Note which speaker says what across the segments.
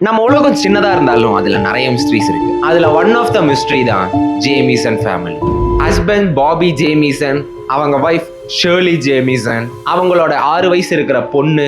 Speaker 1: நம்ம உலகம் சின்னதா இருந்தாலும் அதுல நிறைய மிஸ்ட்ரிஸ் இருக்கு. அதுல ஒன் ஆஃப் த மிஸ்ட்ரி தான் Jamieson family. Husband Bobby Jamieson, அவங்க வைஃப் ஷர்லி ஜேமிசன், அவங்களோட 6 வயசு இருக்கிற பொண்ணு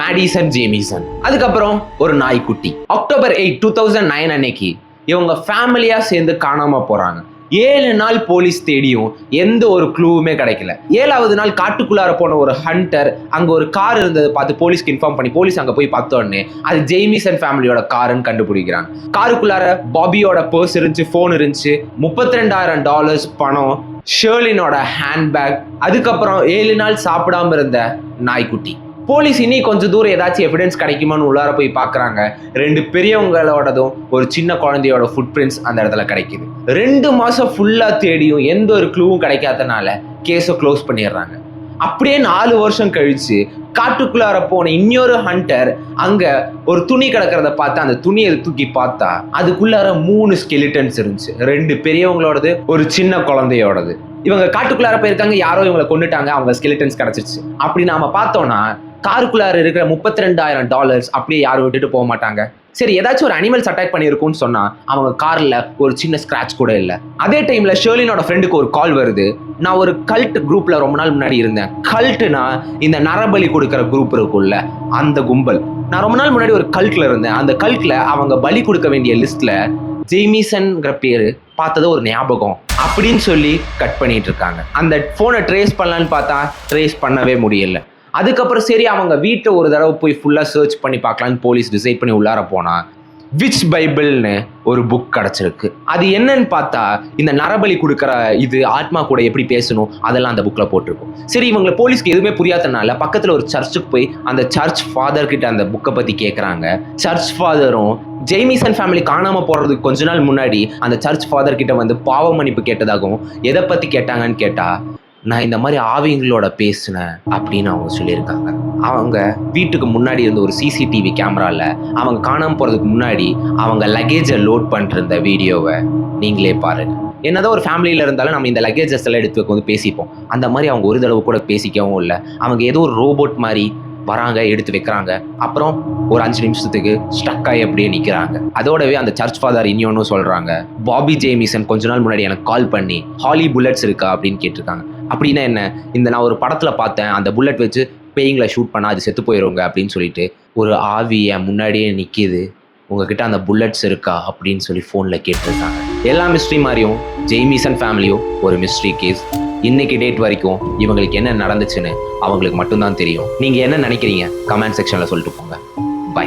Speaker 1: மேடிசன் ஜேமிசன், அதுக்கப்புறம் ஒரு நாய்க்குட்டி. அக்டோபர் 8, 2009 அன்னைக்கு இவங்க ஃபேமிலியா சேர்ந்து காணாம போறாங்க. 7 நாள் போலீஸ் தேடியும் எந்த ஒரு க்ளூவுமே கிடைக்கல. 7வது நாள் காட்டுக்குள்ளார போன ஒரு ஹண்டர் அங்க ஒரு கார் இருந்ததை பார்த்து போலீஸ்க்கு இன்ஃபார்ம் பண்ணி போலீஸ் அங்க போய் பார்த்த உடனே அது ஜேமிசன் ஃபேமிலியோட காருன்னு கண்டுபிடிக்கிறாங்க. காருக்குள்ளார பாபியோட பர்ஸ் இருந்துச்சு, போன் இருந்துச்சு, $32,000 பணம், ஷர்லினோட ஹேண்ட்பேக், அதுக்கப்புறம் 7 நாள் சாப்பிடாம இருந்த நாய்க்குட்டி. போலீஸ் இனி கொஞ்சம் தூரம் ஏதாச்சும் எவிடன்ஸ் கிடைக்குமான்னு உள்ளார போய் பார்க்குறாங்க. 2 பெரியவங்களோடதும் ஒரு சின்ன குழந்தையோட ஃபுட் பிரிண்ட்ஸ் அந்த இடத்துல கிடைக்குது. 2 மாசம் ஃபுல்லா தேடியும் எந்த ஒரு க்ளூவும் கிடைக்காதனால கேஸை க்ளோஸ் பண்ணிடுறாங்க. அப்படியே 4 வருஷம் கழிச்சு காட்டுக்குள்ளார போன இன்னொரு ஹண்டர் அங்க ஒரு துணி கிடக்கிறத பார்த்து அந்த துணியை தூக்கி பார்த்தா அதுக்குள்ளார 3 ஸ்கெலிட்டன்ஸ் இருந்துச்சு. 2 பெரியவங்களோடது, ஒரு சின்ன குழந்தையோடது. இவங்க காட்டுக்குள்ளார போயிருக்காங்க, யாரோ இவங்களை கொண்டுட்டாங்க, அவங்க ஸ்கெலிட்டன்ஸ் கிடைச்சிருச்சு. அப்படி நாம பார்த்தோம்னா காருக்குள்ளார இருக்கிற $32,000 அப்படியே யாரும் விட்டுட்டு போக மாட்டாங்க. சரி, ஏதாச்சும் ஒரு அனிமல்ஸ் அட்டாக் பண்ணியிருக்கும்னு சொன்னா அவங்க கார்ல ஒரு சின்ன ஸ்கிராட்ச் கூட இல்லை. அதே டைம்ல ஷர்லினோட ஃப்ரெண்டுக்கு ஒரு கால் வருது. நான் ஒரு கல்ட் குரூப்ல ரொம்ப நாள் முன்னாடி இருந்தேன். கல்ட்னா இந்த நரபலி கொடுக்கிற குரூப் இருக்குல்ல, அந்த கும்பல். நான் ரொம்ப நாள் முன்னாடி ஒரு கல்ட்ல இருந்தேன். அந்த கல்ட்ல அவங்க பலி கொடுக்க வேண்டிய லிஸ்ட்ல ஜேமிசன்ங்கிற பேரு பார்த்தது ஒரு ஞாபகம் அப்படின்னு சொல்லி கட் பண்ணிட்டு இருக்காங்க. அந்த போனை ட்ரேஸ் பண்ணலான்னு பார்த்தா ட்ரேஸ் பண்ணவே முடியல. அதுக்கப்புறம் சரி, அவங்க வீட்டை ஒரு தடவை போய் ஃபுல்லா சர்ச் பண்ணி பார்க்கலான்னு போலீஸ் டிசைட் பண்ணி உள்ளார போனா விச் பைபிள்னு ஒரு புக் கிடைச்சிருக்கு. அது என்னன்னு பார்த்தா இந்த நரபலி கொடுக்குற இது ஆத்மா கூட எப்படி பேசணும் அதெல்லாம் அந்த புக்ல போட்டிருக்கும். சரி, இவங்களை போலீஸ்க்கு எதுவுமே புரியாதனால பக்கத்துல ஒரு சர்ச்சுக்கு போய் அந்த சர்ச் ஃபாதர் கிட்ட அந்த புக்கை பத்தி கேட்கறாங்க. சர்ச் ஃபாதரும் ஜேமிசன் ஃபேமிலி காணாம போறதுக்கு கொஞ்ச நாள் முன்னாடி அந்த சர்ச் ஃபாதர் கிட்ட வந்து பாவ மன்னிப்பு கேட்டதாகவும் எதை பத்தி கேட்டாங்கன்னு கேட்டா நான் இந்த மாதிரி ஆவிங்களோட பேசினேன் அப்படின்னு அவங்க சொல்லியிருக்காங்க. அவங்க வீட்டுக்கு முன்னாடி இருந்த ஒரு சிசிடிவி கேமரால அவங்க காணாம போறதுக்கு முன்னாடி அவங்க லக்கேஜை லோட் பண்ணிருந்த வீடியோவை நீங்களே பாருங்க. என்னதான் ஒரு ஃபேமிலியில இருந்தாலும் நம்ம இந்த லக்கேஜஸ் எல்லாம் எடுத்து வைக்க வந்து பேசிப்போம். அந்த மாதிரி அவங்க ஒரு தடவை கூட பேசிக்கவும் இல்லை. அவங்க ஏதோ ஒரு ரோபோட் மாதிரி வராங்க, எடுத்து வைக்கிறாங்க, அப்புறம் ஒரு 5 நிமிஷத்துக்கு ஸ்டக் ஆகி அப்படியே நிற்கிறாங்க. அதோடவே அந்த சர்ச் ஃபாதர் இன்னொன்னும் சொல்றாங்க, பாபி ஜேமிசன் கொஞ்ச நாள் முன்னாடி எனக்கு கால் பண்ணி ஹாலி புல்லட்ஸ் இருக்கா அப்படின்னு கேட்டிருக்காங்க. அப்படின்னா என்ன, இந்த நான் ஒரு படத்துல பார்த்தேன், அந்த புல்லட் வச்சு பேய்களை ஷூட் பண்ணா அது செத்து போயிடுங்க அப்படின்னு சொல்லிட்டு ஒரு ஆவி என் முன்னாடியே நிற்கிது, உங்ககிட்ட அந்த புல்லட்ஸ் இருக்கா அப்படின்னு சொல்லி ஃபோனில் கேட்டிருக்காங்க. எல்லா மிஸ்ட்ரி மாதிரியும் ஜேமிசன் ஃபேமிலியும் ஒரு மிஸ்ட்ரி கேஸ். இன்னைக்கு டேட் வரைக்கும் இவங்களுக்கு என்ன நடந்துச்சுன்னு அவங்களுக்கு மட்டும்தான் தெரியும். நீங்கள் என்ன நினைக்கிறீங்க கமெண்ட் செக்ஷனில் சொல்லிட்டு போங்க. பை.